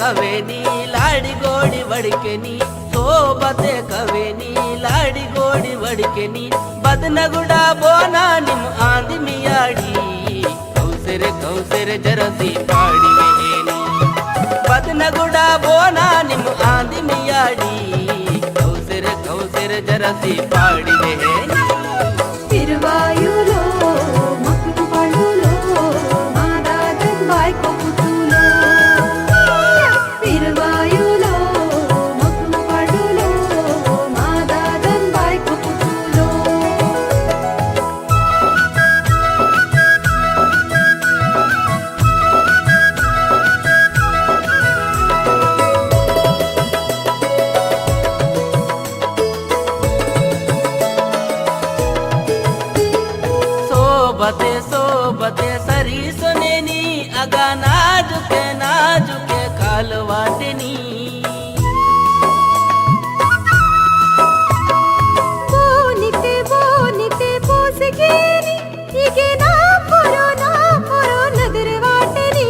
कवेनी लाड़ी गोड़ी वड़केनी सोबते कवेनी लाड़ी गोड़ी वड़केनी बदनगुड़ा बोना निम आंधी मियाड़ी कौसरे जरसी पाड़ी में बदनगुड़ा बोना निम आंधी मियाड़ी कौसरे जरसी पाड़ी में తిరువాయులో మక్కుడు పళ్ళులో మాదాగన్ బాయ్కో పుట్టులో తిరువాయులో మక్కుడు పళ్ళులో మాదాగన్ బాయ్కో పుట్టులో सोबते सरी सुनेनी अगा नाजुके काल वाटनी बोनिते पोसगेनी इगे ना पुरो नदर वाटनी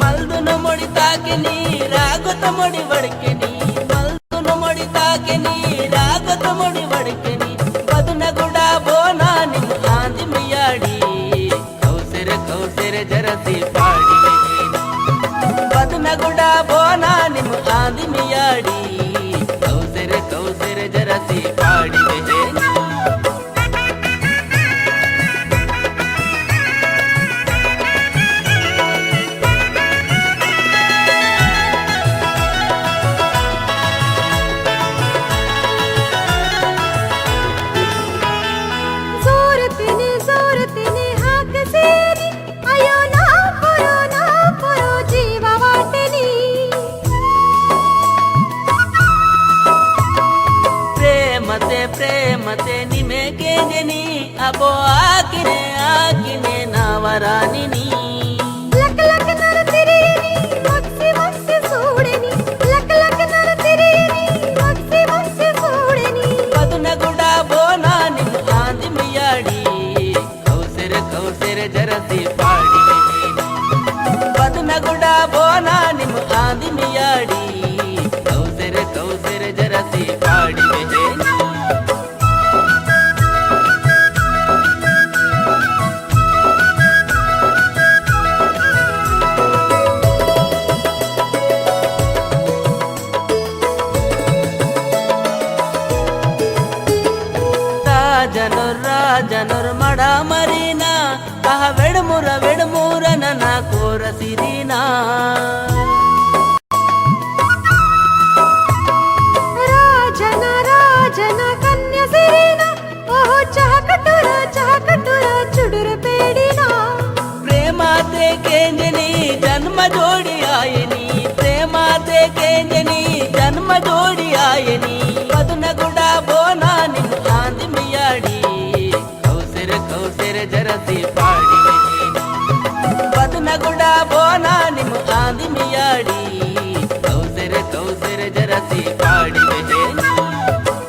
मल्दुन मोड़ी ताकेनी रागत मोड़ी वड़केनी मल्दुन मोड़ी ताकेनी रागत मोड़ी वड़केनी बदनगुड़ा बोना निम आंधी मियाड़ी कौसरे जरसी पाड़ी में बदनगुड़ा बोना निम आंधी मियाड़ी कौसरे जरसी पाड़ी में जोरतेने हाक सेनी अयो ना पुरो जीवा वाटनी प्रेमते निमे केंजनी अबो आकिने नावरानिनी लक नर तिरीनी मक्सी सूड़नी लक नर तिरीनी मक्सी सूड़नी बदनगुड़ा बोना निम आंधी मियाड़ी कौसरे जरसी पाड़ी में बदनगुड़ा बोना निम आंधी मियाड़ी कौसरे जरसी पाड़ी में राजनुर मड़ा मरीना कहा वेड़मुर नना कोरसिरीना राजन कन्या सिरीना ओहो चाकटुरा चुडुर पेड़ीना प्रेमाते केंजनी जन्म जोड़ी आयनी प्रेमाते केंजनी जन्म जोड़ी आयनी बदनगुड़ा बोना निम आंधी मियाड़ी कौसरे जरसी पाड़ी में बदनगुड़ा बोना निम आंधी मियाड़ी कौसरे जरसी पाड़ी में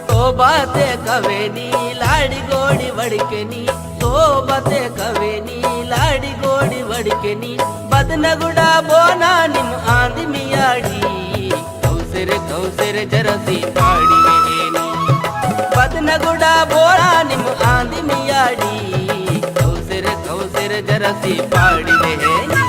सोबते कवेनी लाड़ी गोड़ी वड़केनी सोबते कवेनी लाड़ी गोड़ी वड़केनी बदनगुड़ा बोना निम आंधी मियाड़ी कौसरे जरसी पाड़ी में बदनगुड़ा बोना निम आंधी मियाड़ी कौसरे जरसी पाड़ी में